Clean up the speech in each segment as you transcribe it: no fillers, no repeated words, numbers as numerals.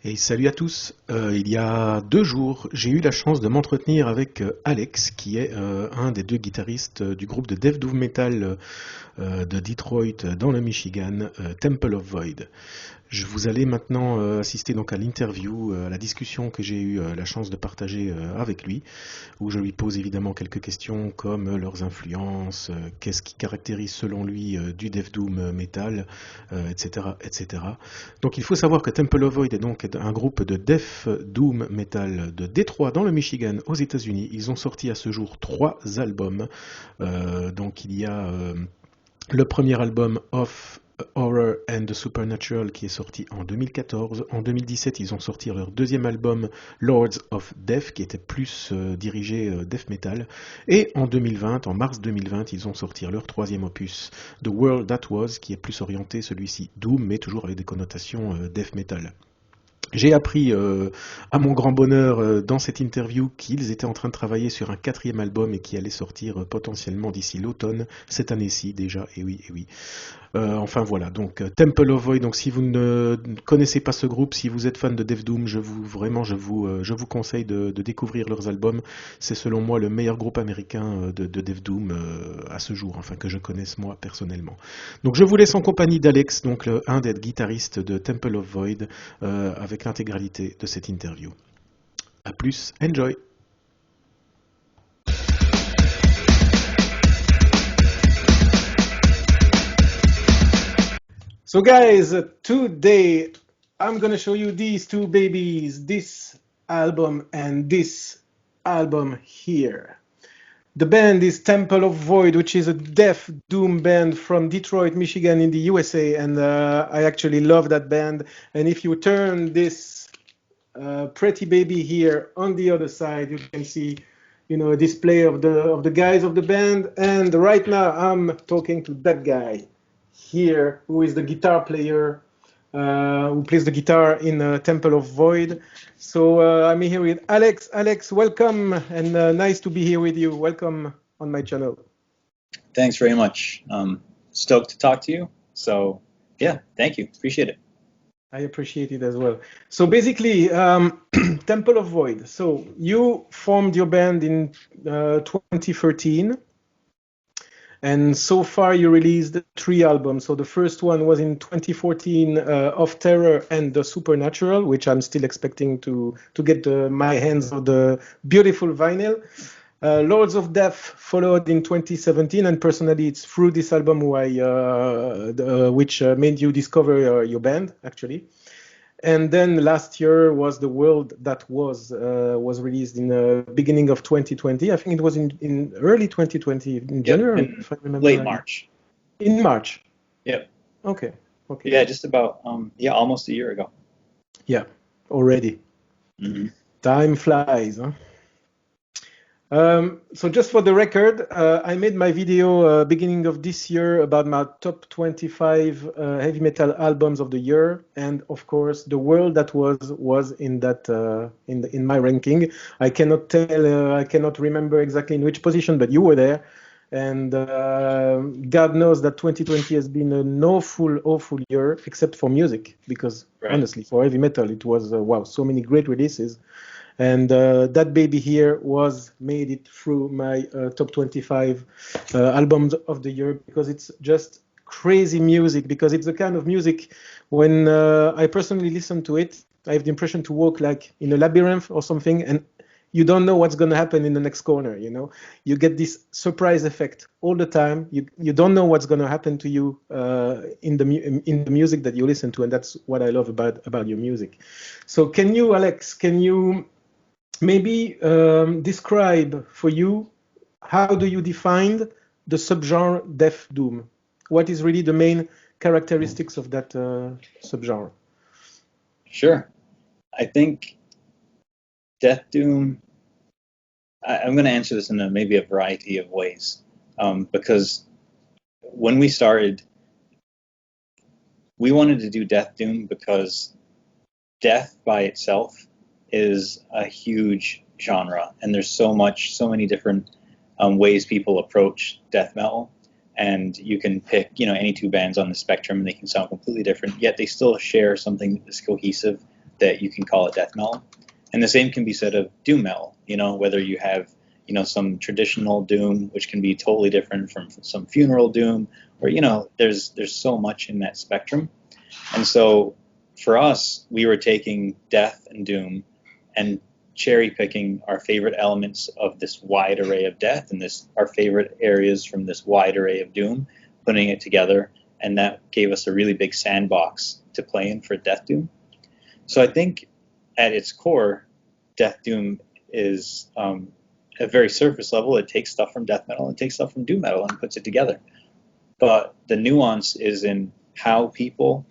Et salut à tous. Il y a 2 jours, j'ai eu la chance de m'entretenir avec Alex, qui est un des deux guitaristes du groupe de death doom metal de Detroit dans le Michigan, Temple of Void. Je vous allez maintenant assister donc à l'interview, à la discussion que j'ai eu la chance de partager avec lui, où je lui pose évidemment quelques questions comme leurs influences, qu'est-ce qui caractérise selon lui du death doom metal, etc., etc. Donc il faut savoir que Temple of Void est donc un groupe de death doom metal de Détroit dans le Michigan aux États-Unis. Ils ont sorti à ce jour 3 albums. Donc il y a le premier album Of Horror and the Supernatural qui est sorti en 2014. En 2017, ils ont sorti leur deuxième album Lords of Death qui était plus dirigé death metal. Et en 2020, en mars 2020, ils ont sorti leur troisième opus The World That Was qui est plus orienté celui-ci doom mais toujours avec des connotations death metal. J'ai appris à mon grand bonheur dans cette interview qu'ils étaient en train de travailler sur un quatrième album et qui allait sortir potentiellement d'ici l'automne, cette année-ci déjà, et oui, et oui. Enfin voilà, donc Temple of Void, donc si vous ne connaissez pas ce groupe, si vous êtes fan de Death Doom, je vous conseille de découvrir leurs albums. C'est selon moi le meilleur groupe américain de Death Doom à ce jour, enfin que je connaisse moi personnellement. Donc je vous laisse en compagnie d'Alex, donc un des guitaristes de Temple of Void, avec l'intégralité de cette interview. A plus, enjoy! So guys, today I'm gonna show you these two babies, this album and this album here. The band is Temple of Void, which is a death doom band from Detroit, Michigan in the USA, and I actually love that band. And if you turn this pretty baby here on the other side, you can see, you know, a display of the guys of the band. And right now I'm talking to that guy here, who is the guitar player, who plays the guitar in Temple of Void. So I'm here with Alex. Alex, welcome, and nice to be here with you. Welcome on my channel. Thanks very much. Stoked to talk to you. So yeah, thank you. Appreciate it. I appreciate it as well. So basically, Temple of Void. So you formed your band in 2013. And so far, you released 3 albums. So the first one was in 2014, Of Terror and the Supernatural, which I'm still expecting to get my hands on the beautiful vinyl. Lords of Death followed in 2017, and personally, it's through this album which made you discover your band, actually. And then last year was The World That Was released in the beginning of 2020. I think it was in early 2020, in January, if I remember late right. March. In March? Yep. Okay. Yeah, just about, almost a year ago. Yeah, already. Mm-hmm. Time flies, huh? So just for the record, I made my video beginning of this year about my top 25 heavy metal albums of the year, and of course, The World That was in that in my ranking. I cannot remember exactly in which position, but you were there, and God knows that 2020 has been an awful year, except for music, because honestly, for heavy metal, it was wow, so many great releases. And that baby here made it through my top 25 albums of the year, because it's just crazy music, because it's the kind of music when I personally listen to it, I have the impression to walk like in a labyrinth or something, and you don't know what's going to happen in the next corner, you know? You get this surprise effect all the time. You don't know what's going to happen to you in the music that you listen to, and that's what I love about your music. So Alex, maybe describe for you, how do you define the subgenre death doom? What is really the main characteristics of that subgenre? Sure. I think death doom, I'm going to answer this in maybe a variety of ways, because when we started, we wanted to do death doom because death by itself is a huge genre, and there's so many different ways people approach death metal, and you can pick any two bands on the spectrum and they can sound completely different, yet they still share something that's cohesive that you can call it death metal. And the same can be said of doom metal, whether you have, some traditional doom, which can be totally different from some funeral doom, or, there's so much in that spectrum. And so for us, we were taking death and doom and cherry picking our favorite elements of this wide array of death and our favorite areas from this wide array of doom, putting it together, and that gave us a really big sandbox to play in for death doom. So I think at its core, death doom is a very surface level. It takes stuff from death metal, it takes stuff from doom metal, and puts it together. But the nuance is in how people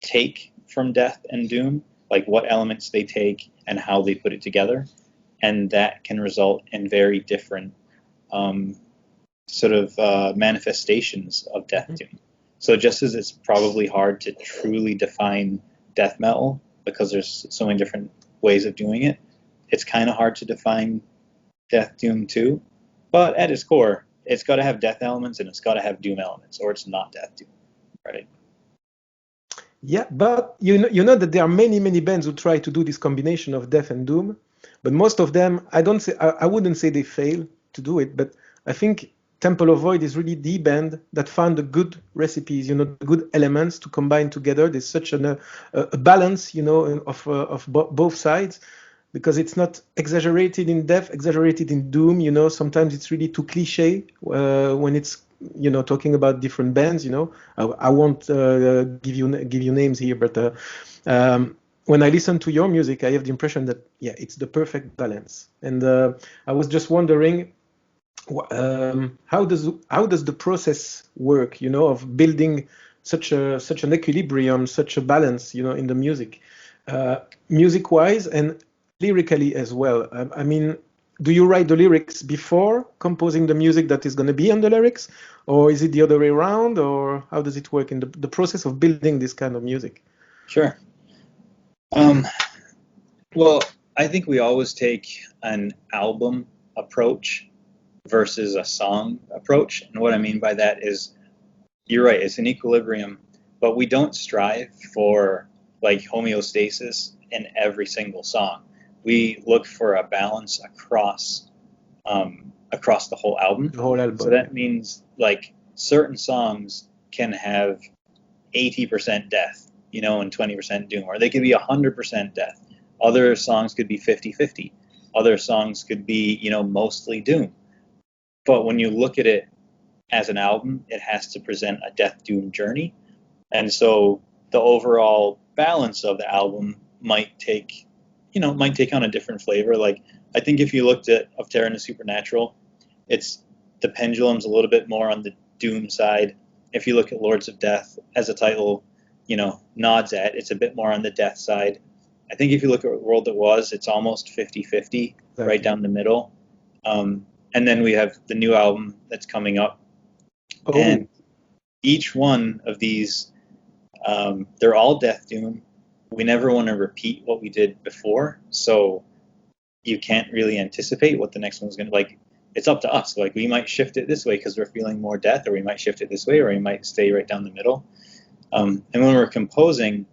take from death and doom, like what elements they take and how they put it together, and that can result in very different manifestations of death doom. So just as it's probably hard to truly define death metal because there's so many different ways of doing it, it's kind of hard to define death doom too. But at its core, it's got to have death elements and it's got to have doom elements, or it's not death doom, right? Yeah, but you know that there are many bands who try to do this combination of death and doom, but most of them, I wouldn't say they fail to do it, but I think Temple of Void is really the band that found the good recipes, good elements to combine together. There's such a balance, of both sides, because it's not exaggerated in death, exaggerated in doom. Sometimes it's really too cliche when it's talking about different bands. I won't give you names here, but when I listen to your music, I have the impression that it's the perfect balance. And I was just wondering, how does the process work? Of building such an equilibrium, such a balance, in the music, music-wise and lyrically as well. I mean, do you write the lyrics before composing the music that is going to be on the lyrics, or is it the other way around, or how does it work in the process of building this kind of music? Sure. Well, I think we always take an album approach versus a song approach. And what I mean by that is, you're right, it's an equilibrium, but we don't strive for like homeostasis in every single song. We look for a balance across the whole album. The whole album. So that means like certain songs can have 80% death, and 20% doom, or they could be 100% death. Other songs could be 50-50. Other songs could be, mostly doom. But when you look at it as an album, it has to present a death doom journey. And so the overall balance of the album might take on a different flavor. Like, I think if you looked at Of Terror and the Supernatural, it's the pendulum's a little bit more on the doom side. If you look at Lords of Death, as the title, nods at, it's a bit more on the death side. I think if you look at World That Was, it's almost 50-50, exactly, right down the middle. And then we have the new album that's coming up. Oh. And each one of these, they're all death doom. We never want to repeat what we did before, so you can't really anticipate what the next one's going to like. It's up to us. Like, we might shift it this way because we're feeling more death, or we might shift it this way, or we might stay right down the middle. And when we're composing,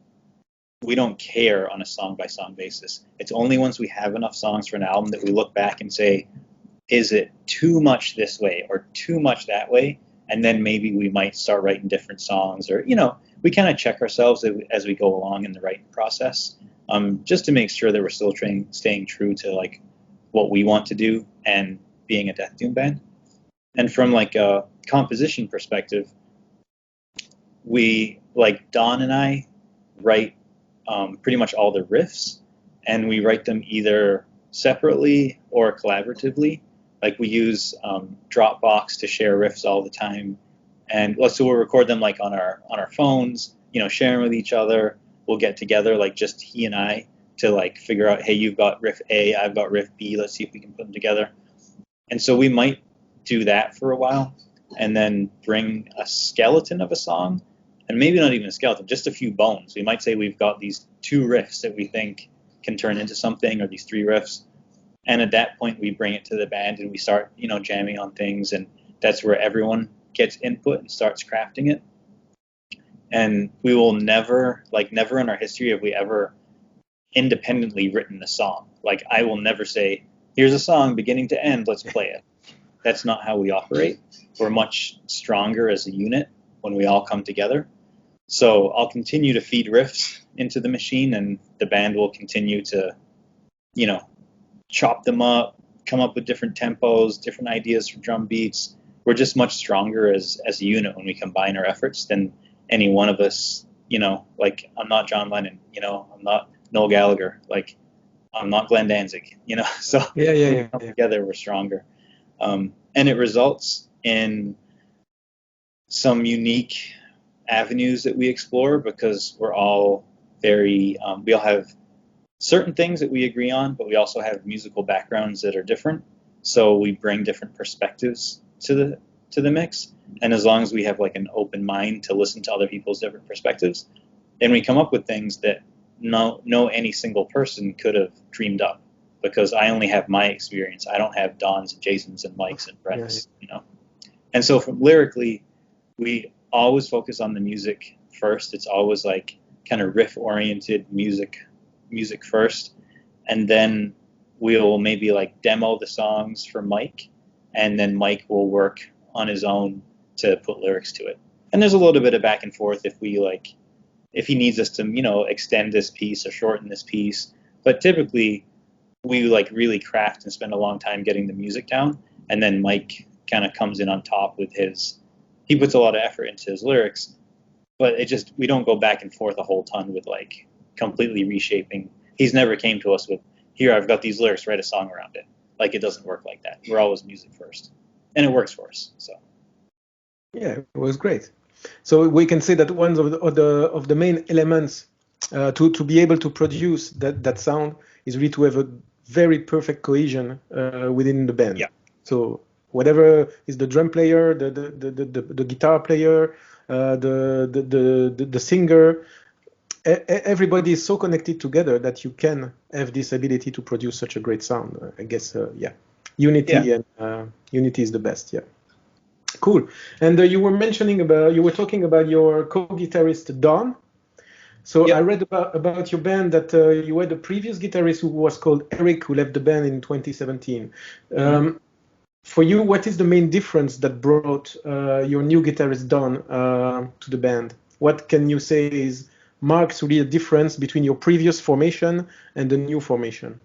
we don't care on a song-by-song basis. It's only once we have enough songs for an album that we look back and say, is it too much this way or too much that way? And then maybe we might start writing different songs, or, we kind of check ourselves as we go along in the writing process, just to make sure that we're still staying true to like what we want to do and being a death doom band. And from like a composition perspective, we, like Don and I, write pretty much all the riffs, and we write them either separately or collaboratively. Like, we use Dropbox to share riffs all the time, and so we'll record them like on our phones, share them with each other. We'll get together, like just he and I, to like figure out, hey, you've got riff A, I've got riff B, let's see if we can put them together. And so we might do that for a while, and then bring a skeleton of a song, and maybe not even a skeleton, just a few bones. We might say we've got these 2 riffs that we think can turn into something, or these 3 riffs. And at that point, we bring it to the band and we start, jamming on things. And that's where everyone gets input and starts crafting it. And we will never in our history have we ever independently written the song. Like I will never say, here's a song beginning to end, let's play it. That's not how we operate. We're much stronger as a unit when we all come together. So I'll continue to feed riffs into the machine, and the band will continue to, you know, chop them up, come up with different tempos, different ideas for drum beats. We're just much stronger as a unit when we combine our efforts than any one of us. You know, like I'm not John Lennon. You know, I'm not Noel Gallagher. Like I'm not Glenn Danzig. You know, so Yeah, when we yeah, come yeah, together, we're stronger. And it results in some unique avenues that we explore because we're all we all have certain things that we agree on, but we also have musical backgrounds that are different. So we bring different perspectives to the mix. And as long as we have like an open mind to listen to other people's different perspectives, then we come up with things that no any single person could have dreamed up. Because I only have my experience. I don't have Don's and Jason's and Mike's and yeah, yeah. Brett's, you know. And so from lyrically, we always focus on the music first. It's always like kind of riff oriented music first, and then we'll maybe like demo the songs for Mike, and then Mike will work on his own to put lyrics to it. And there's a little bit of back and forth if he needs us to, you know, extend this piece or shorten this piece. But typically we like really craft and spend a long time getting the music down, and then Mike kind of comes in on top with he puts a lot of effort into his lyrics, but we don't go back and forth a whole ton with like completely reshaping. He's never came to us with, here, I've got these lyrics, write a song around it. Like it doesn't work like that. We're always music first, and it works for us. So Yeah, it was great. So we can say that one of the main elements to be able to produce that sound is really to have a very perfect cohesion within the band. yeah, So whatever is the drum player, the guitar player, the singer, everybody is so connected together that you can have this ability to produce such a great sound. I guess, yeah, yeah, unity is the best. Yeah. Cool. And you were talking about your co-guitarist Don. So I yep. read about your band that you had a previous guitarist who was called Eric, who left the band in 2017. Mm-hmm. For you, what is the main difference that brought your new guitarist Don to the band? What can you say marks really a difference between your previous formation and the new formation?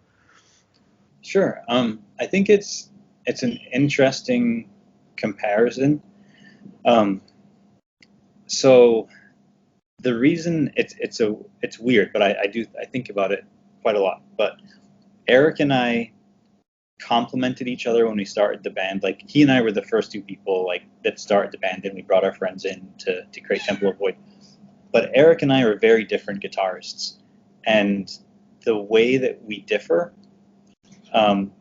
Sure. I think it's an interesting comparison. Um, so the reason it's weird, but I think about it quite a lot. But Eric and I complemented each other when we started the band. Like he and I were the first two people like that started the band, and we brought our friends in to create Temple of Void. But Eric and I are very different guitarists, and the way that we differ um,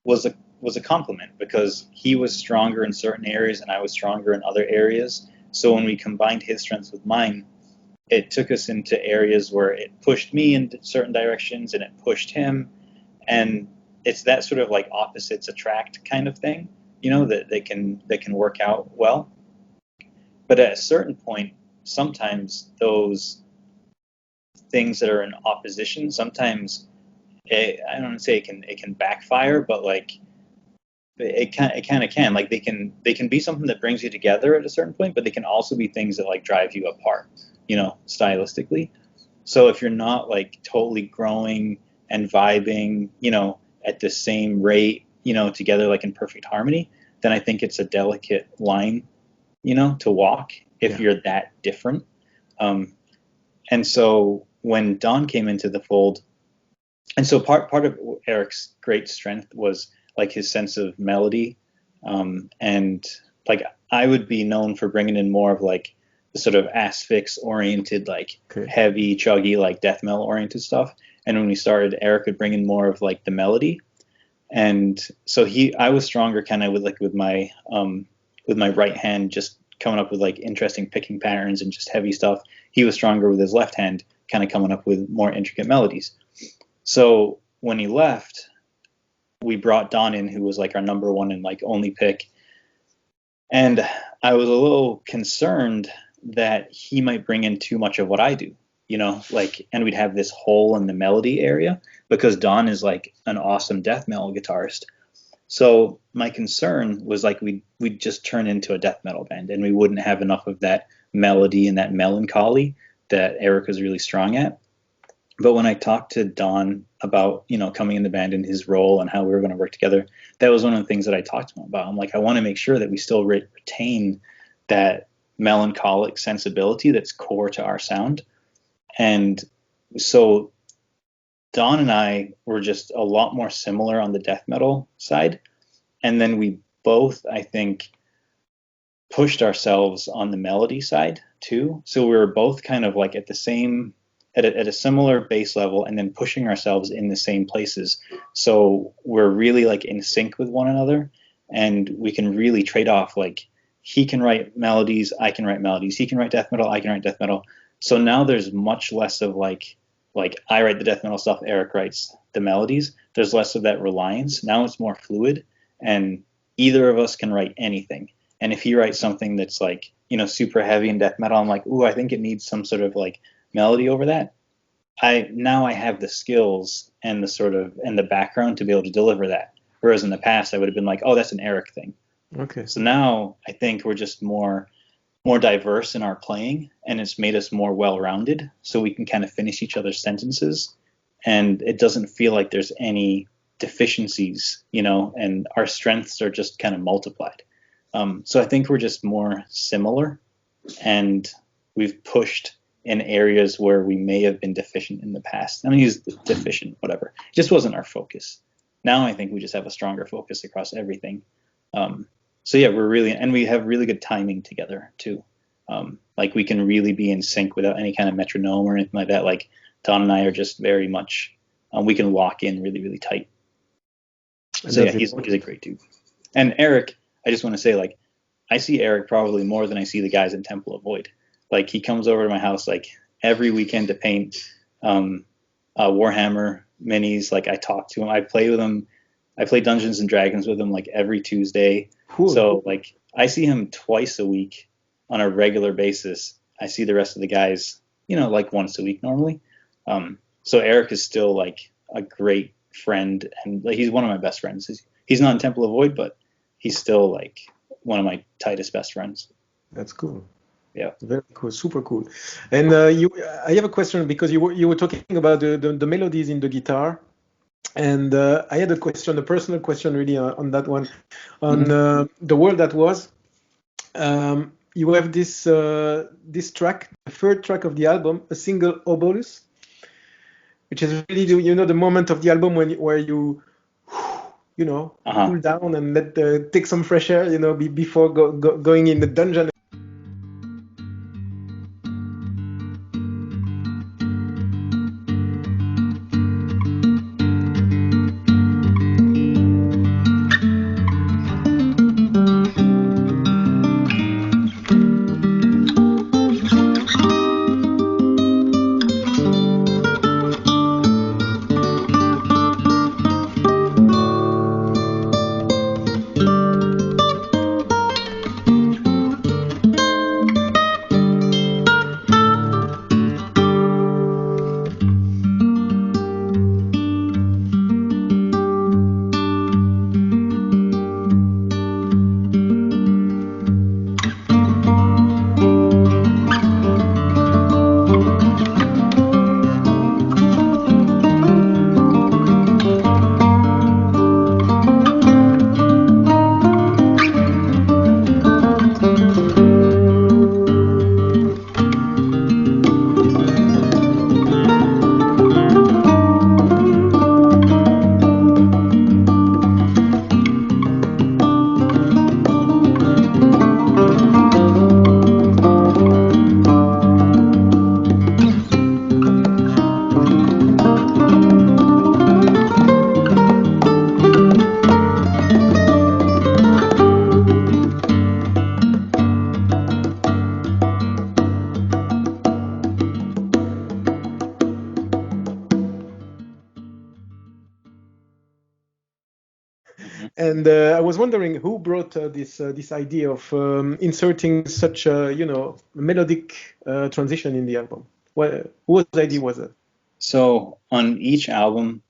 was a compliment because he was stronger in certain areas and I was stronger in other areas. So when we combined his strengths with mine, it took us into areas where it pushed me in certain directions and it pushed him, and it's that sort of like opposites attract kind of thing, you know, that they can work out well. But at a certain point, sometimes those things that are in opposition, sometimes I don't want to say it can backfire, but like it kind of can. Like they can be something that brings you together at a certain point, but they can also be things that like drive you apart, you know, stylistically. So if you're not like totally growing and vibing, you know, at the same rate, you know, together like in perfect harmony, then I think it's a delicate line, you know, to walk if Yeah. you're that different. Um, and so when Don came into the fold, and so part of Eric's great strength was like his sense of melody, and like I would be known for bringing in more of like the sort of asphyx oriented, like Okay. heavy, chuggy, like death metal oriented stuff. And when we started, Eric would bring in more of like the melody, and so I was stronger kind of with my right hand, just coming up with like interesting picking patterns and just heavy stuff. He was stronger with his left hand, kind of coming up with more intricate melodies. So when he left, we brought Don in, who was like our number one and like only pick. And I was a little concerned that he might bring in too much of what I do. you know, like, and we'd have this hole in the melody area because Don is like an awesome death metal guitarist. So my concern was like we'd just turn into a death metal band and we wouldn't have enough of that melody and that melancholy that Eric was really strong at. But when I talked to Don about, you know, coming in the band and his role and how we were going to work together, that was one of the things that I talked to him about. I'm like, I want to make sure that we still retain that melancholic sensibility that's core to our sound. And so Don and I were just a lot more similar on the death metal side. And then we both, I think, pushed ourselves on the melody side too. So we were both kind of like at the same, at a similar base level, and then pushing ourselves in the same places. So we're really like in sync with one another, and we can really trade off. Like he can write melodies, I can write melodies. He can write death metal, I can write death metal. So now there's much less of like I write the death metal stuff, Eric writes the melodies. There's less of that reliance. Now it's more fluid, and either of us can write anything. And if he writes something that's like, you know, super heavy in death metal, I'm like, ooh, I think it needs some sort of like melody over that. I have the skills and the sort of and the background to be able to deliver that. Whereas in the past I would have been like, oh, that's an Eric thing. Okay. So now I think we're just more diverse in our playing, and it's made us more well-rounded, so we can kind of finish each other's sentences, and it doesn't feel like there's any deficiencies, you know, and our strengths are just kind of multiplied. So I think we're just more similar, and we've pushed in areas where we may have been deficient in the past. I'm gonna use deficient, whatever. It just wasn't our focus. Now I think we just have a stronger focus across everything. So yeah, and we have really good timing together too. Like we can really be in sync without any kind of metronome or anything like that. Like Don and I are just very much, we can lock in really, really tight. So yeah, he's a great dude. And Eric, I just want to say, like, I see Eric probably more than I see the guys in Temple of Void. Like he comes over to my house like every weekend to paint Warhammer minis. Like I talk to him, I play with him. I play Dungeons and Dragons with him like every Tuesday. Cool. So like I see him twice a week on a regular basis. I see the rest of the guys, you know, like once a week normally. So Eric is still like a great friend, and like he's one of my best friends. He's not in Temple of Void, but he's still like one of my tightest best friends. That's cool. Yeah. Very cool, super cool. And I have a question, because you were talking about the melodies in the guitar. And I had a personal question really on that one. On The World That Was, you have this track, the third track of the album, a single Obolus, which is really, you know, the moment of the album where you know, cool down and take some fresh air, you know, before going in the dungeon. And I was wondering who brought this idea of inserting such a, you know, melodic transition in the album. Whose idea was it? So on each album,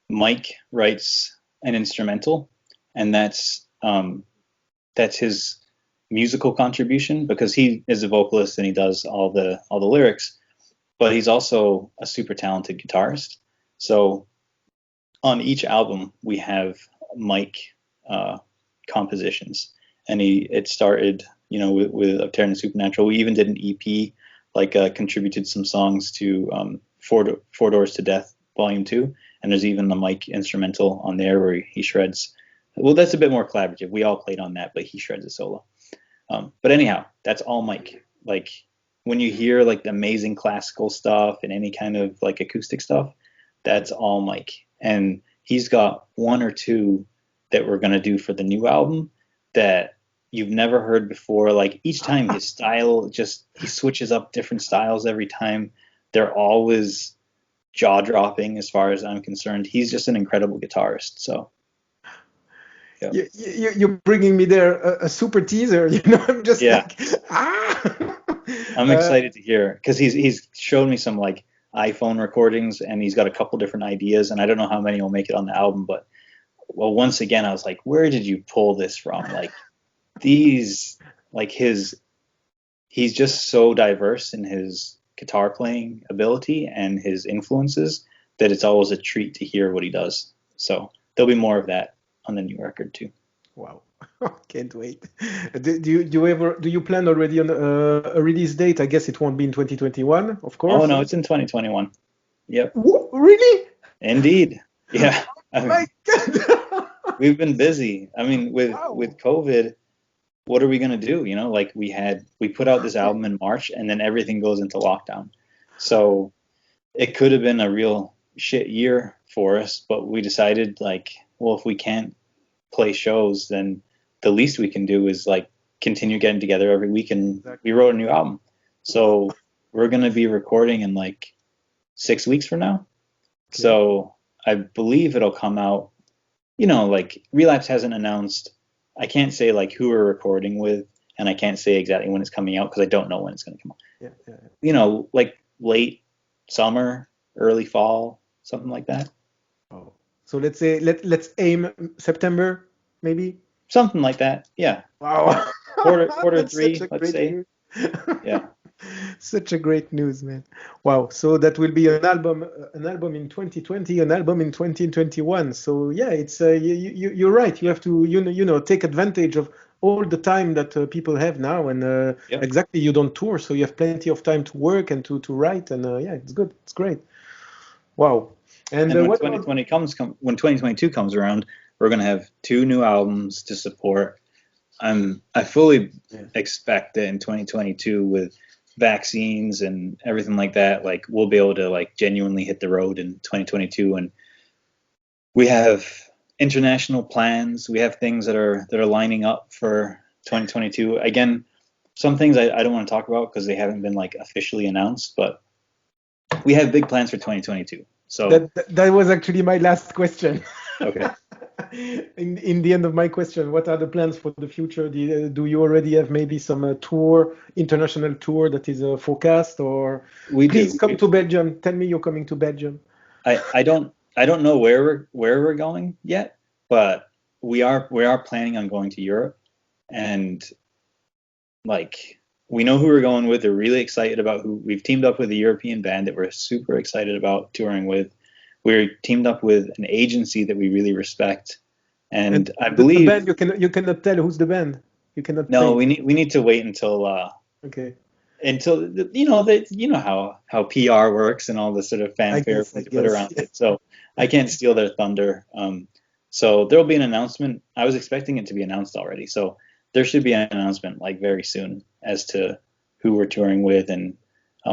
Mike writes an instrumental, and that's his musical contribution because he is a vocalist and he does all the lyrics, but he's also a super talented guitarist. So on each album we have Mike compositions, and it started with Uptear and Supernatural. We even did an EP, like contributed some songs to Four Doors to Death Volume 2, and there's even the Mike instrumental on there where he shreds. Well, that's a bit more collaborative. We all played on that, but he shreds a solo. But anyhow, that's all Mike. Like when you hear like the amazing classical stuff and any kind of like acoustic stuff, that's all Mike. And he's got one or two that we're gonna do for the new album that you've never heard before. Like each time his style he switches up different styles every time. They're always jaw dropping as far as I'm concerned. He's just an incredible guitarist. So yeah. You're bringing me there a super teaser. I'm just like, I'm excited to hear because he's showed me some like iPhone recordings and he's got a couple different ideas, and I don't know how many will make it on the album, but once again I was like, where did you pull this from? Like he's just so diverse in his guitar playing ability and his influences that it's always a treat to hear what he does. So there'll be more of that on the new record too. Wow, can't wait. Do you plan already on a release date? I guess it won't be in 2021, of course. Oh no, it's in 2021. Yep. Really? Indeed. Yeah. My God. We've been busy. I mean, with COVID, what are we gonna do? Like we put out this album in March, and then everything goes into lockdown. So it could have been a real shit year for us, but we decided like, well, if we can't play shows, then the least we can do is like continue getting together every week, and we wrote a new album. So we're gonna be recording in like 6 weeks from now. Okay. So I believe it'll come out. Like Relapse hasn't announced. I can't say like who we're recording with, and I can't say exactly when it's coming out because I don't know when it's going to come out. Yeah. Like late summer, early fall, something like that. Oh, so let's say let's aim September, maybe. Something like that. Yeah. Wow. Quarter three, let's say. Yeah. Such a great news, man. Wow. So that will be an album in 2020, an album in 2021. So yeah, it's you're right. You have to take advantage of all the time that people have now, and exactly, you don't tour, so you have plenty of time to work and to write, and yeah, it's good. It's great. Wow. And when when 2022 comes around, we're gonna have 2 new albums to support. I fully expect that in 2022 with vaccines and everything like that, like we'll be able to like genuinely hit the road in 2022, and we have international plans. We have things that are lining up for 2022. Again, some things I don't want to talk about because they haven't been like officially announced, but we have big plans for 2022. So that was actually my last question. Okay. In the end of my question, what are the plans for the future? Do you already have maybe some international tour that is forecast, or please come to Belgium? Tell me you're coming to Belgium. I don't know where we're going yet, but we are planning on going to Europe, and like we know who we're going with. They're really excited about who we've teamed up with, a European band that we're super excited about touring with. We're teamed up with an agency that we really respect, and I believe the band, you cannot tell who's the band. You cannot. No, we need to wait until okay. Until how PR works and all the sort of fanfare we put around it. So I can't steal their thunder. So there will be an announcement. I was expecting it to be announced already. So there should be an announcement like very soon as to who we're touring with, and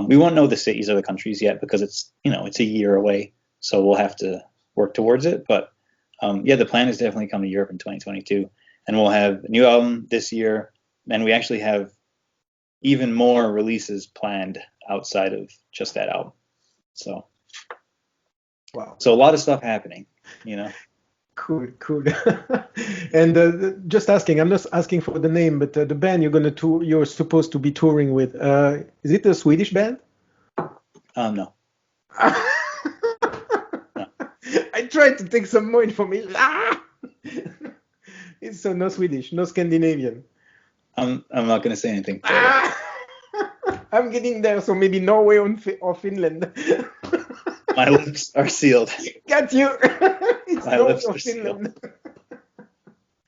we won't know the cities or the countries yet because it's a year away. So we'll have to work towards it. But the plan is definitely come to Europe in 2022. And we'll have a new album this year. And we actually have even more releases planned outside of just that album. So, wow. So a lot of stuff happening, Cool. And just asking, I'm not asking for the name, but the band you're supposed to be touring with, is it a Swedish band? No. No. I tried to take some more information. Ah! It's so no Swedish, no Scandinavian. I'm not gonna say anything further. Ah! I'm getting there, so maybe Norway or Finland. My lips are sealed. Got you. It's My Norway lips or are sealed. Finland.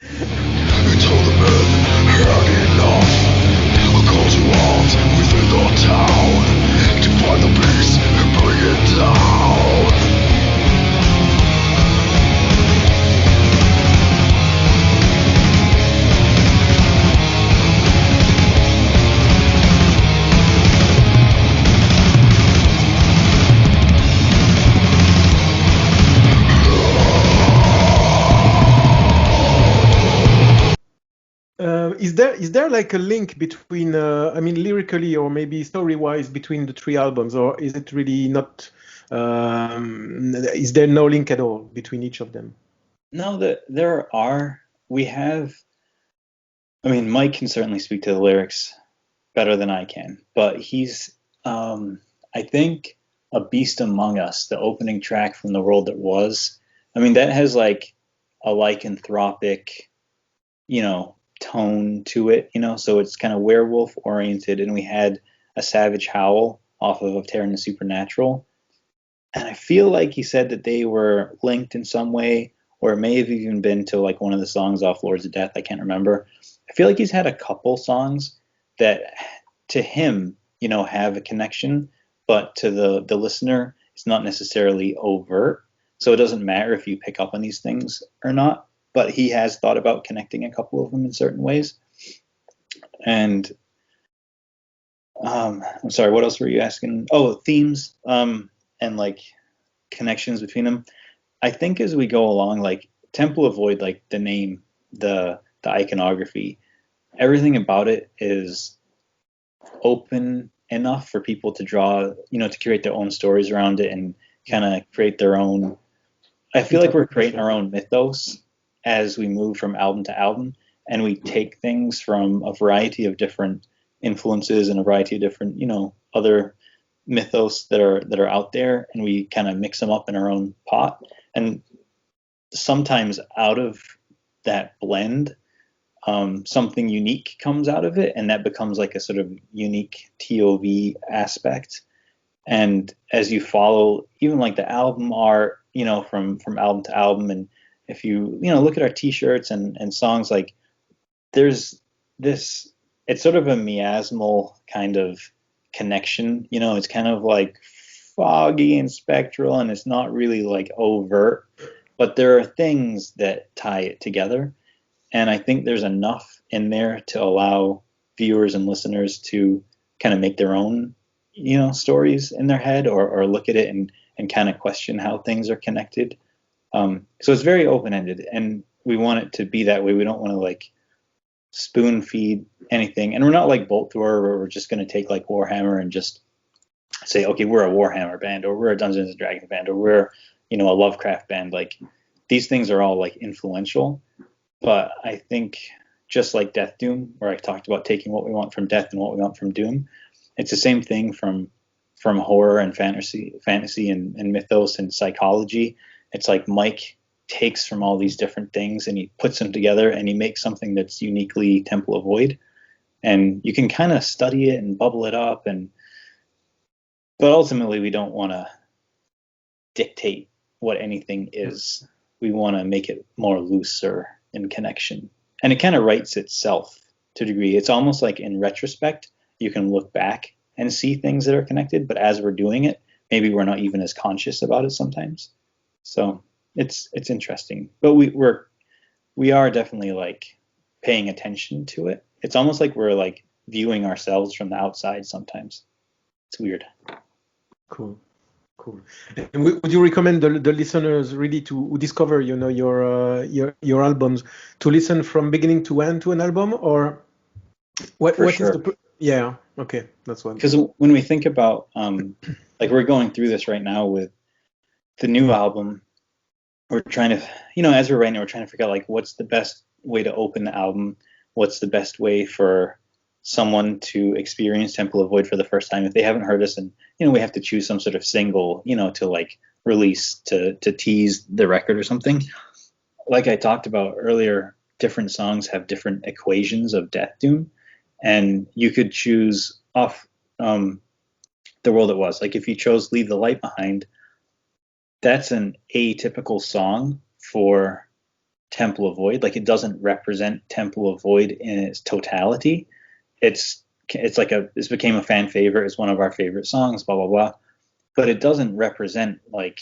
Until the men had enough, a call to arms within the town to find the peace and bring it down. Is there like a link between, I mean, lyrically or maybe story-wise between the three albums, or is it really not? Is there no link at all between each of them? No, there are. We have. I mean, Mike can certainly speak to the lyrics better than I can, but I think, A Beast Among Us, the opening track from The World That Was. I mean, that has like a lycanthropic, tone to it, so it's kind of werewolf oriented, and we had A Savage Howl off of Terror and the Supernatural. And I feel like he said that they were linked in some way, or it may have even been to like one of the songs off Lords of Death. I can't remember. I feel like he's had a couple songs that to him, have a connection, but to the listener, it's not necessarily overt. So it doesn't matter if you pick up on these things or not. But he has thought about connecting a couple of them in certain ways. And I'm sorry, what else were you asking? Oh, themes and like connections between them. I think as we go along, like Temple of Void, like the name, the iconography, everything about it is open enough for people to draw, to create their own stories around it and kind of create their own. I feel like we're creating our own mythos as we move from album to album, and we take things from a variety of different influences and a variety of different, other mythos that are out there, and we kind of mix them up in our own pot. And sometimes out of that blend, something unique comes out of it, and that becomes like a sort of unique TOV aspect. And as you follow, even like the album art, from album to album, and if you look at our T-shirts and songs, like there's this, it's sort of a miasmal kind of connection. It's kind of like foggy and spectral, and it's not really like overt, but there are things that tie it together. And I think there's enough in there to allow viewers and listeners to kind of make their own, stories in their head, or look at it and kind of question how things are connected. So it's very open-ended, and we want it to be that way. We don't want to like spoon feed anything, and we're not like Bolt Thrower where we're just going to take like Warhammer and just say, okay, we're a Warhammer band, or we're a Dungeons and Dragons band, or we're a Lovecraft band. Like these things are all like influential, but I think just like Death Doom, where I talked about taking what we want from Death and what we want from Doom, it's the same thing from horror and fantasy and mythos and psychology. It's like Mike takes from all these different things and he puts them together and he makes something that's uniquely Temple of Void. And you can kind of study it and bubble it up, but ultimately we don't want to dictate what anything is. We want to make it more looser in connection. And it kind of writes itself to a degree. It's almost like in retrospect, you can look back and see things that are connected, but as we're doing it, maybe we're not even as conscious about it sometimes. So it's interesting. But we are definitely like paying attention to it. It's almost like we're like viewing ourselves from the outside sometimes. It's weird. Cool. And would you recommend the listeners really to discover, your albums, to listen from beginning to end to an album, or what? For What is sure. the? Yeah. Okay, that's one. Because when we think about like we're going through this right now with the new album, we're trying to, as we're writing, we're trying to figure out like what's the best way to open the album, what's the best way for someone to experience Temple of Void for the first time, if they haven't heard us, and we have to choose some sort of single, to like release to tease the record or something. Like I talked about earlier, different songs have different equations of death doom, and you could choose off The World It Was. Like if you chose Leave the Light Behind, that's an atypical song for Temple of Void. Like it doesn't represent Temple of Void in its totality. It's like this became a fan favorite. It's one of our favorite songs, blah blah blah. But it doesn't represent like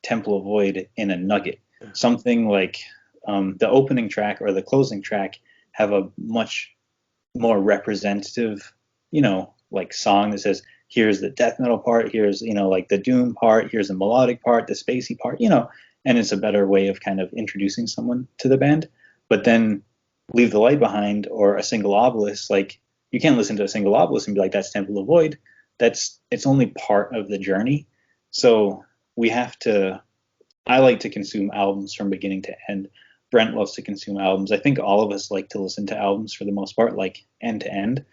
Temple of Void in a nugget. Something like the opening track or the closing track have a much more representative, like song that says, here's the death metal part, here's, like the doom part, here's the melodic part, the spacey part, and it's a better way of kind of introducing someone to the band. But then Leave the Light Behind or A Single Obelisk, like you can't listen to A Single Obelisk and be like, that's Temple of Void. It's only part of the journey. So I like to consume albums from beginning to end. Brent loves to consume albums. I think all of us like to listen to albums for the most part, like end to end.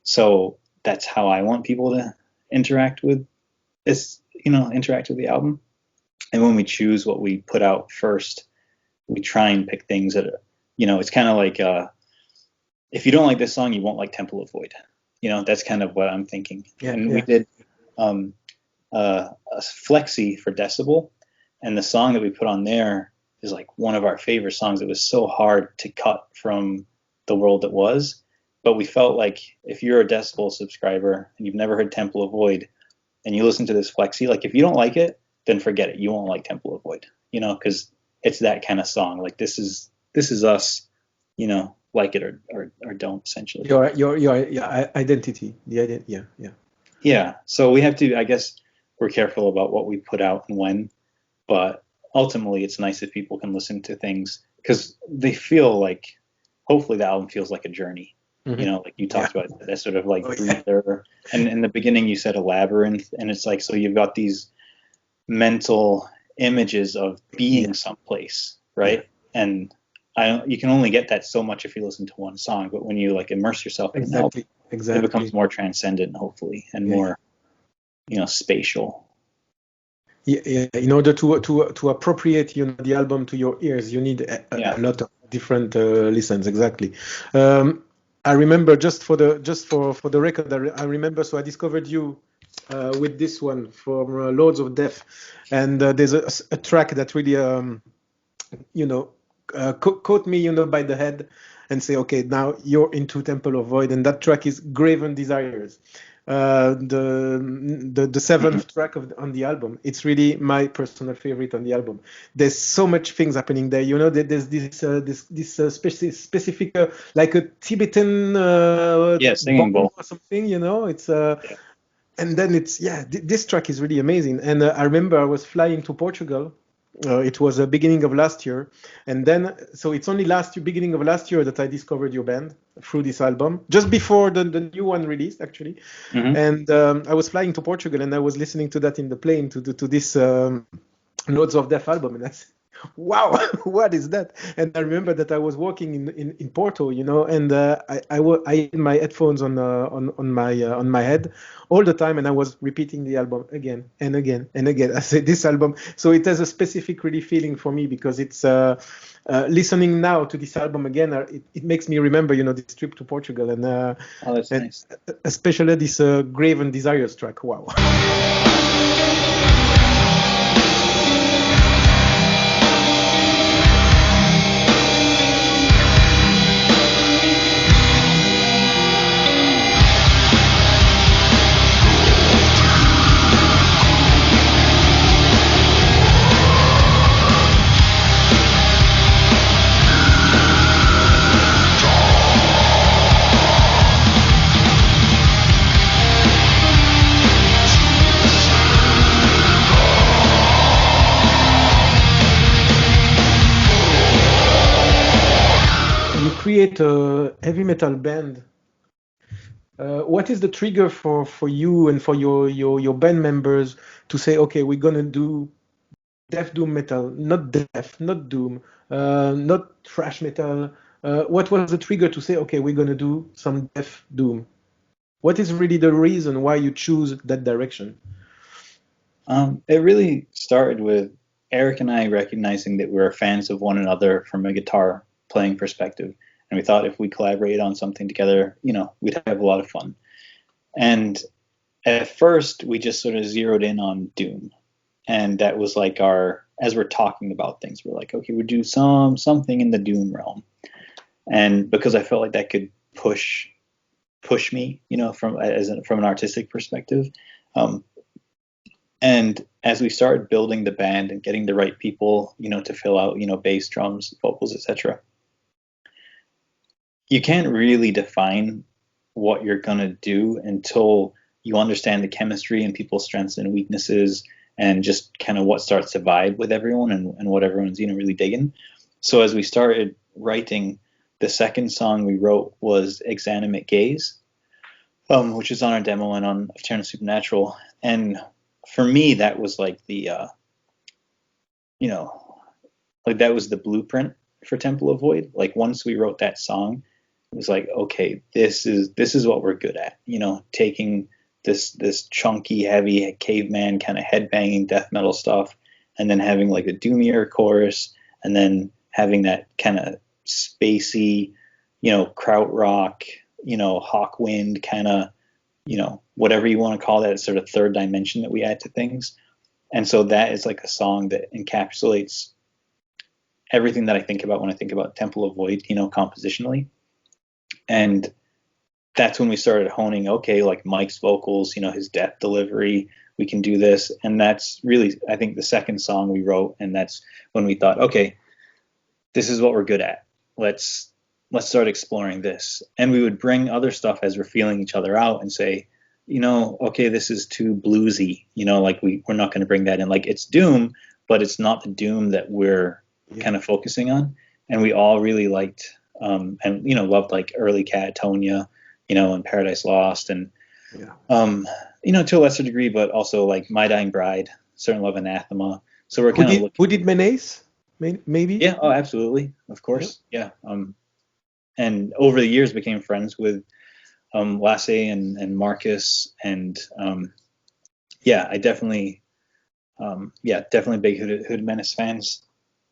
So that's how I want people to interact with this, interact with the album. And when we choose what we put out first, we try and pick things that, it's kind of like, if you don't like this song, you won't like Temple of Void. That's kind of what I'm thinking. Yeah, and yeah. we did a flexi for Decibel, and the song that we put on there is like one of our favorite songs. It was so hard to cut from The World That Was, but we felt like if you're a Decibel subscriber and you've never heard Temple of Void and you listen to this flexi, like if you don't like it, then forget it. You won't like Temple of Void, because it's that kind of song. Like this is us, like it or don't, essentially. Your identity, Yeah. So we have to, I guess we're careful about what we put out and when, but ultimately it's nice if people can listen to things because they feel like, hopefully the album feels like a journey. Like you talked about that sort of like breather. And in the beginning you said a labyrinth, and it's like, so you've got these mental images of being someplace, right? And you can only get that so much if you listen to one song, but when you like immerse yourself in an album, it becomes more transcendent, hopefully, and more, spatial. Yeah. In order to appropriate the album to your ears, you need a lot of different listens. Exactly. I remember just for the record, I remember. So I discovered you with this one from Lords of Death, and there's a track that really caught me by the head and say, okay, now you're into Temple of Void, and that track is Graven Desires. The seventh track on the album. It's really my personal favorite on the album. There's so much things happening there. There's this specific like a Tibetan singing bowl or something. It's and then this track is really amazing. And I remember I was flying to Portugal. It was the beginning of last year, and then so it's only beginning of last year that I discovered your band through this album, just before the new one released actually. And I was flying to Portugal and I was listening to that in the plane to this Lords of Death album, and I said, wow, what is that? And I remember that I was walking in Porto, and I had my headphones on my head all the time, and I was repeating the album again and again and again. I said, this album, so it has a specific really feeling for me because it's listening now to this album again. It makes me remember, this trip to Portugal, and that's nice. Especially this Graven Desires track. Wow. Create a heavy metal band. What is the trigger for you and for your band members to say, okay, we're gonna do death doom metal, not death, not doom, not thrash metal, What was the trigger to say, okay, we're going to do some death doom? What is really the reason why you choose that direction? It really started with Eric and I recognizing that we were fans of one another from a guitar playing perspective. And we thought if we collaborated on something together, we'd have a lot of fun. And at first, we just sort of zeroed in on Doom. And that was like as we're talking about things, we're like, okay, we'll do something in the Doom realm. And because I felt like that could push me, from an artistic perspective. And as we started building the band and getting the right people, to fill out, bass, drums, vocals, etc., you can't really define what you're going to do until you understand the chemistry and people's strengths and weaknesses and just kind of what starts to vibe with everyone and what everyone's, really digging. So as we started writing, the second song we wrote was Exanimate Gaze, which is on our demo and on Eternal Supernatural. And for me, that was like the, that was the blueprint for Temple of Void. Like once we wrote that song, it was like, okay, this is what we're good at. Taking this chunky, heavy caveman kind of headbanging death metal stuff, and then having like a doomier chorus, and then having that kind of spacey, krautrock, Hawkwind kind of, whatever you want to call that sort of third dimension that we add to things. And so that is like a song that encapsulates everything that I think about when I think about Temple of Void, compositionally. And that's when we started honing, okay, like Mike's vocals, his death delivery, we can do this. And that's really, I think, the second song we wrote. And that's when we thought, okay, this is what we're good at. Let's start exploring this. And we would bring other stuff as we're feeling each other out and say, okay, this is too bluesy, like we're not going to bring that in. Like it's Doom, but it's not the Doom that we're kind of focusing on. And we all really liked, and, loved like early Catatonia, and Paradise Lost and, to a lesser degree, but also like My Dying Bride, Certain Love, Anathema. So we're kind of looking. Who did Menace? Maybe? Yeah. Oh, absolutely. Of course. Yeah. And over the years became friends with Lasse and Marcus, and I definitely big Hooded Menace fans.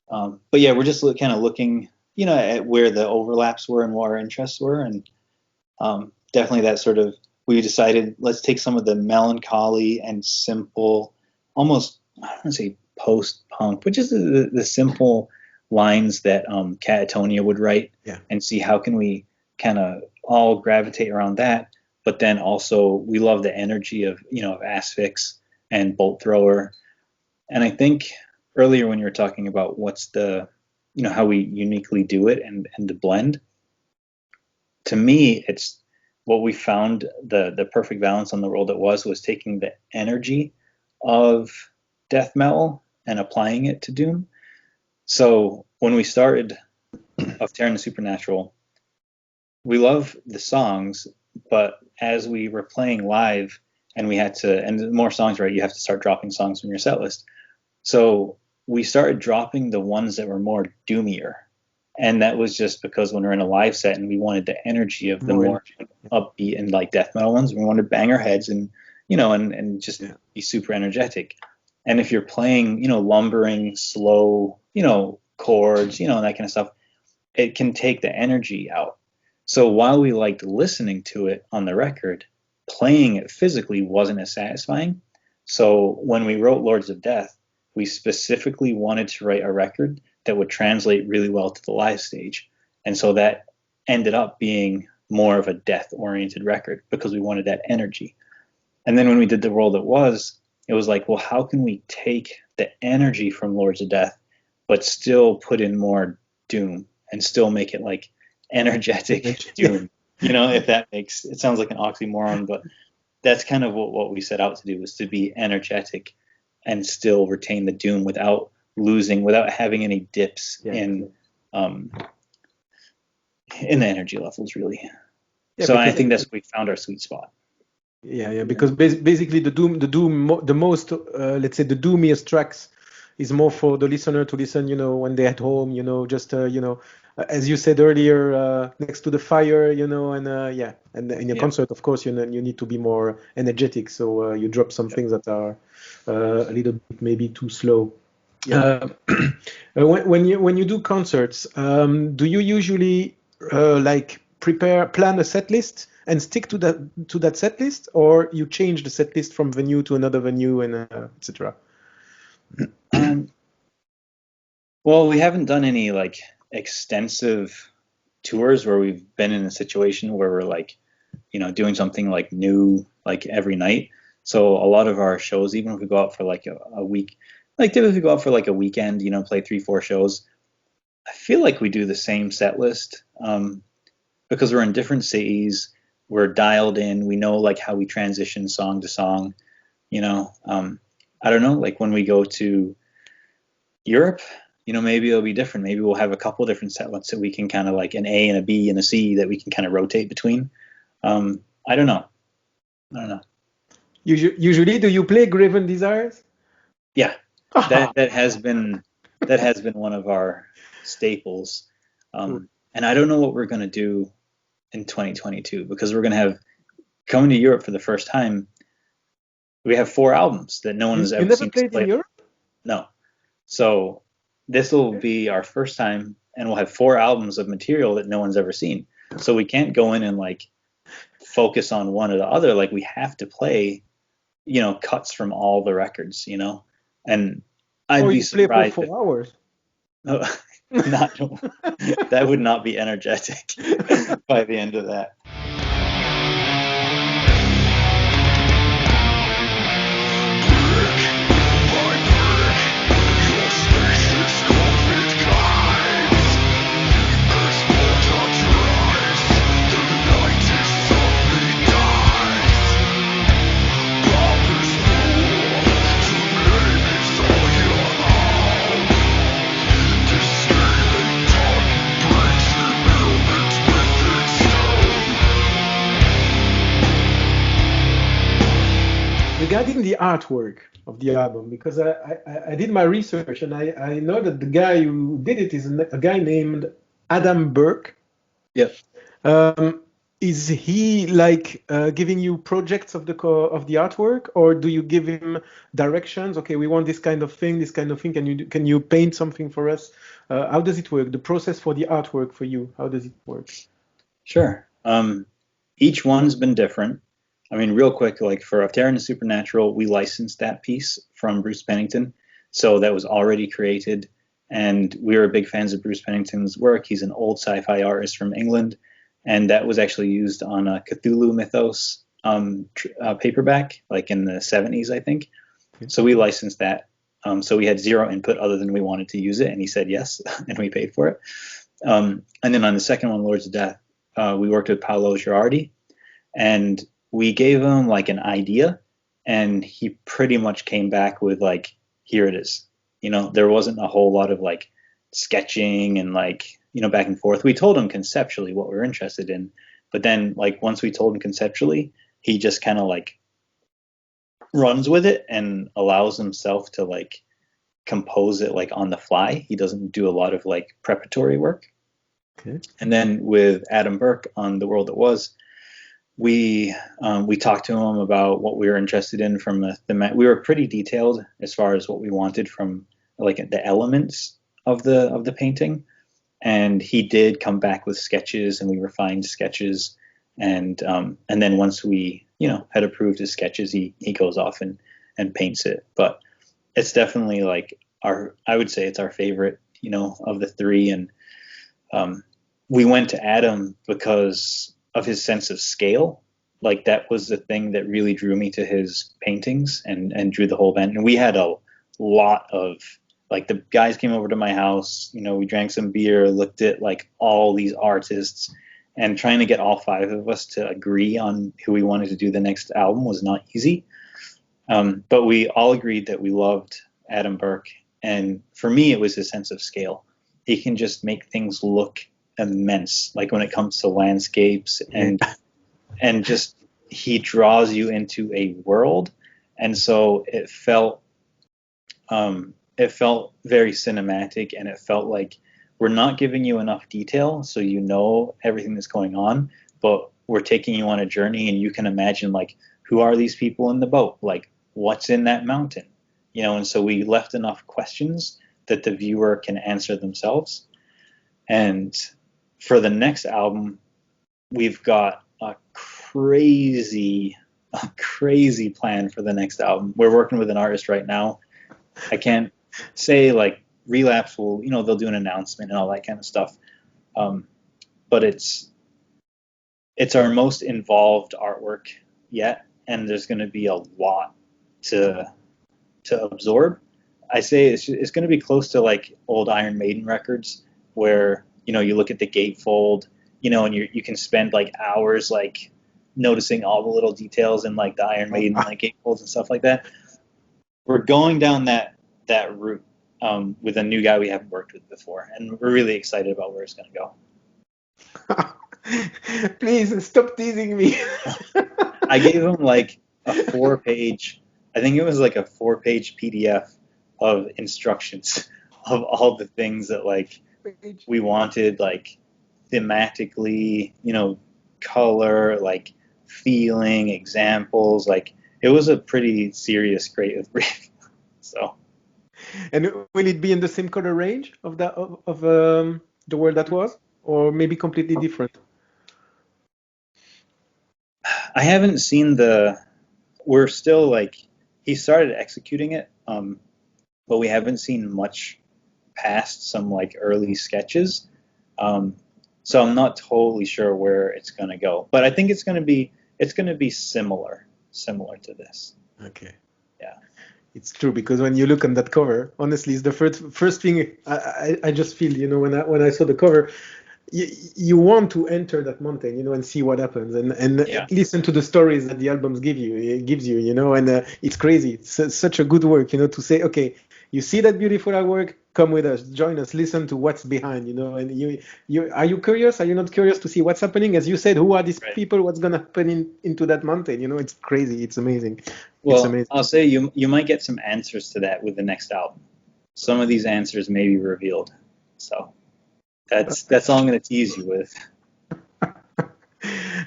But yeah, we're just kind of looking, at where the overlaps were and what our interests were, and definitely that sort of, we decided let's take some of the melancholy and simple, almost, I don't want to say post-punk, but just the simple lines that Catatonia would write, and see how can we kind of all gravitate around that. But then also we love the energy of, of Asphyx and Bolt Thrower. And I think earlier when you were talking about what's the, how we uniquely do it and the blend, to me, it's what we found the perfect balance on the world it was taking the energy of death metal and applying it to Doom. So when we started of Terran and Supernatural, we love the songs, but as we were playing live and we had to, and more songs, right, you have to start dropping songs from your set list. So we started dropping the ones that were more doomier. And that was just because when we're in a live set and we wanted the energy of the more upbeat and like death metal ones, we wanted to bang our heads and, and just be super energetic. And if you're playing, lumbering, slow, chords, and that kind of stuff, it can take the energy out. So while we liked listening to it on the record, playing it physically wasn't as satisfying. So when we wrote Lords of Death, we specifically wanted to write a record that would translate really well to the live stage. And so that ended up being more of a death-oriented record because we wanted that energy. And then when we did The World That Was, it was like, well, how can we take the energy from Lords of Death, but still put in more Doom and still make it like energetic Doom? If that makes, it sounds like an oxymoron, but that's kind of what we set out to do, was to be energetic and still retain the Doom without having any dips in the energy levels, really. So I think that's we found our sweet spot. Because basically the most, let's say the doomiest tracks is more for the listener to listen, when they're at home, just, as you said earlier, next to the fire, and yeah, and in a Yeah. concert, of course, you need to be more energetic, so you drop some things that are a little bit maybe too slow. Yeah. When you do concerts, do you usually like plan a set list and stick to that set list, or you change the set list from venue to another venue and etc.? Well, we haven't done any like extensive tours where we've been in a situation where we're like, doing something like new like every night. So a lot of our shows, even if we go out for like a week, like typically go out for like a weekend, play 3, 4 shows, I feel like we do the same set list, because we're in different cities, we're dialed in, we know like how we transition song to song, you know. I don't know, like when we go to Europe, maybe it'll be different. Maybe we'll have a couple different set lists that we can kind of like an A and a B and a C that we can kind of rotate between. I don't know. Usually, do you play Graven Desires? Yeah, that has been one of our staples. And I don't know what we're gonna do in 2022 because we're gonna have coming to Europe for the first time. We have 4 albums that no one has You ever never seen us played play. in Europe? No, so this will be our first time, and we'll have 4 albums of material that no one's ever seen. So we can't go in and like focus on one or the other. Like we have to play, cuts from all the records, and I'd be You play for surprised if 4 hours. not that would not be energetic by the end of that. Regarding the artwork of the album, because I did my research and I know that the guy who did it is a guy named Adam Burke. Yeah. Is he like giving you projects of the artwork, or do you give him directions? Okay, we want this kind of thing, this kind of thing. Can you paint something for us? How does it work? The process for the artwork for you, how does it work? Sure. Each one's been different. I mean, real quick, like for Of Terror and the Supernatural, we licensed that piece from Bruce Pennington, so that was already created, and we were big fans of Bruce Pennington's work. He's an old sci-fi artist from England, and that was actually used on a Cthulhu Mythos paperback, like in the 70s, I think. So we licensed that. So we had zero input other than we wanted to use it, and he said yes, and we paid for it. And then on the second one, Lords of Death, we worked with Paolo Girardi, and we gave him like an idea, and he pretty much came back with like, here it is. There wasn't a whole lot of like sketching and like, back and forth. We told him conceptually what we were interested in, but then like once we told him conceptually, he just kind of like runs with it and allows himself to like compose it like on the fly. He doesn't do a lot of like preparatory work. Okay. And then with Adam Burke on The World That Was, we talked to him about what we were interested in from we were pretty detailed as far as what we wanted from like the elements of the painting, and he did come back with sketches, and we refined sketches, and then once we had approved his sketches, he goes off and paints it. But it's definitely like I would say it's our favorite of the 3, and we went to Adam because of his sense of scale. Like that was the thing that really drew me to his paintings and drew the whole band. And we had a lot of like, the guys came over to my house, we drank some beer, looked at like all these artists, and trying to get all 5 of us to agree on who we wanted to do the next album was not easy. But we all agreed that we loved Adam Burke. And for me, it was his sense of scale. He can just make things look immense, like when it comes to landscapes, and just he draws you into a world. And so it felt very cinematic, and it felt like we're not giving you enough detail so you know everything that's going on, but we're taking you on a journey, and you can imagine, like, who are these people in the boat? Like, what's in that mountain? You know, and so we left enough questions that the viewer can answer themselves. And for the next album, we've got a crazy plan for the next album. We're working with an artist right now. I can't say, like, Relapse will, you know, they'll do an announcement and all that kind of stuff. But it's our most involved artwork yet, and there's going to be a lot to absorb. I say it's going to be close to like old Iron Maiden records, where, you know, you look at the gatefold, you know, and you can spend like hours like noticing all the little details in like the Iron Maiden like gatefolds and stuff like that. We're going down that route with a new guy we haven't worked with before, and we're really excited about where it's going to go. Please stop teasing me. I gave him like a 4-page, I think it was like a 4-page PDF of instructions of all the things that like we wanted, like thematically, you know, color, like feeling, examples. Like, it was a pretty serious creative brief. So. And will it be in the same color range of the world that was, or maybe completely different? I haven't seen we're still like, he started executing it, but we haven't seen much past some like early sketches. So I'm not totally sure where it's going to go, but I think it's going to be similar to this. Okay. Yeah. It's true, because when you look on that cover, honestly, it's the first thing I just feel, you know, when I saw the cover, you want to enter that mountain, you know, and see what happens, and Yeah. listen to the stories that the albums gives you, you know, and it's crazy. It's such a good work, you know, to say, okay, you see that beautiful artwork, come with us, join us, listen to what's behind, you know, and you are you curious? Are you not curious to see what's happening? As you said, who are these people? What's gonna happen into that mountain? You know, it's crazy. It's amazing. Well, it's amazing. I'll say you might get some answers to that with the next album. Some of these answers may be revealed. So that's all I'm going to tease you with.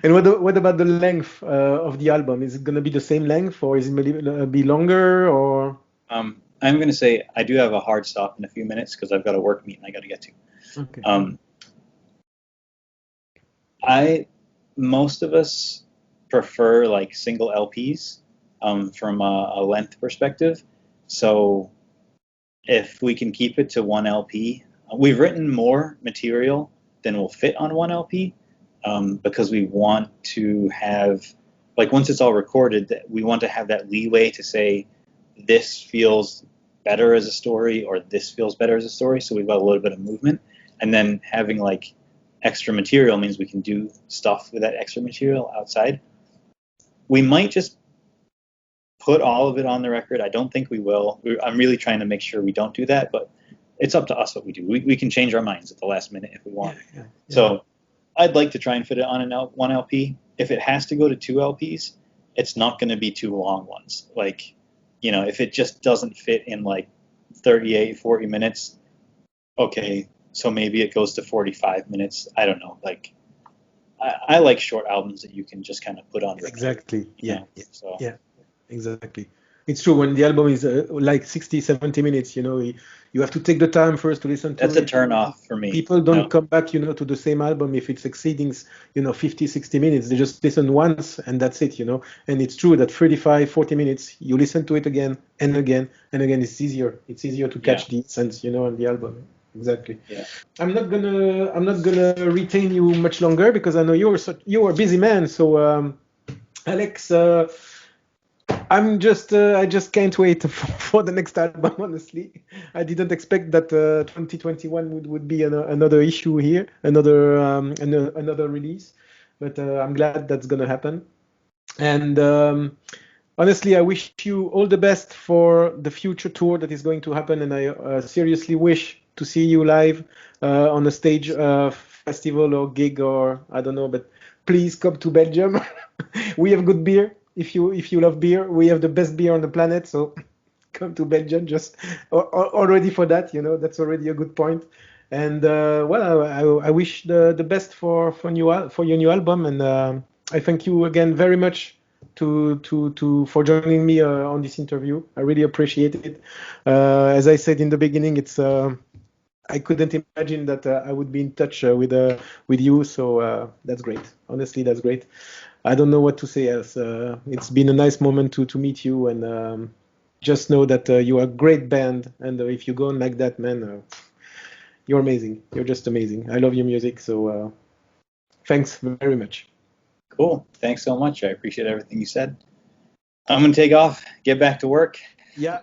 And what about the length of the album? Is it going to be the same length, or is it going to be longer? Or I'm going to say I do have a hard stop in a few minutes because I've got a work meeting I got to get to. Okay. Most of us prefer like single LPs from a length perspective. So if we can keep it to one LP, we've written more material than will fit on one LP, because we want to have, like, once it's all recorded, we want to have that leeway to say this feels better as a story or this feels better as a story. So we've got a little bit of movement, and then having like extra material means we can do stuff with that extra material outside. We might just put all of it on the record. I don't think we will. I'm really trying to make sure we don't do that, but it's up to us what we do. We can change our minds at the last minute if we want. Yeah. So I'd like to try and fit it on one LP. If it has to go to 2 LPs, it's not going to be 2 long ones. Like, you know, if it just doesn't fit in like 38, 40 minutes, okay, so maybe it goes to 45 minutes. I don't know. Like, I like short albums that you can just kind of put on. Exactly. Yeah. So. Yeah. Exactly. It's true, when the album is like 60, 70 minutes, you know, you have to take the time first to listen to it. That's a turn off for me. People don't come back, you know, to the same album if it's exceeding, you know, 50, 60 minutes. They just listen once and that's it, you know. And it's true that 35, 40 minutes, you listen to it again and again and again. It's easier. It's easier to catch the sense, you know, on the album. Exactly. Yeah. I'm not gonna retain you much longer because I know you're a busy man. So, Alex, I just can't wait for the next album, honestly. I didn't expect that 2021 would be another issue here, another release, but I'm glad that's gonna happen. And honestly, I wish you all the best for the future tour that is going to happen, and I seriously wish to see you live on a stage, festival or gig, or I don't know, but please come to Belgium. We have good beer. If you love beer, we have the best beer on the planet. So come to Belgium just already for that. You know, that's already a good point. And well, I wish the best for your new album, and I thank you again very much for joining me on this interview. I really appreciate it. As I said in the beginning, it's I couldn't imagine that I would be in touch with you, so that's great. Honestly, that's great. I don't know what to say else. It's been a nice moment to meet you, and just know that you are a great band, and if you go on like that, man, you're amazing. You're just amazing. I love your music, so thanks very much. Cool. Thanks so much. I appreciate everything you said. I'm going to take off, get back to work. Yeah.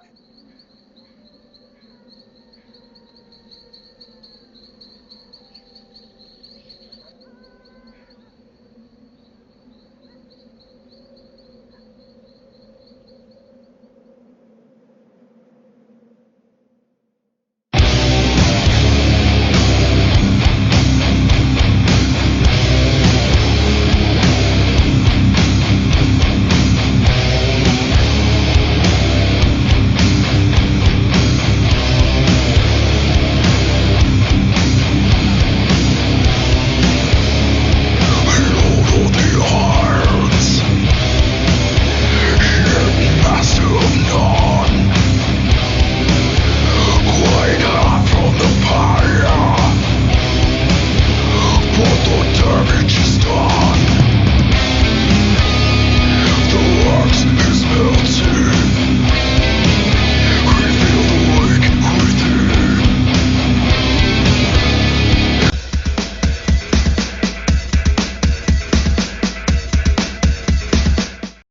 Damage is done.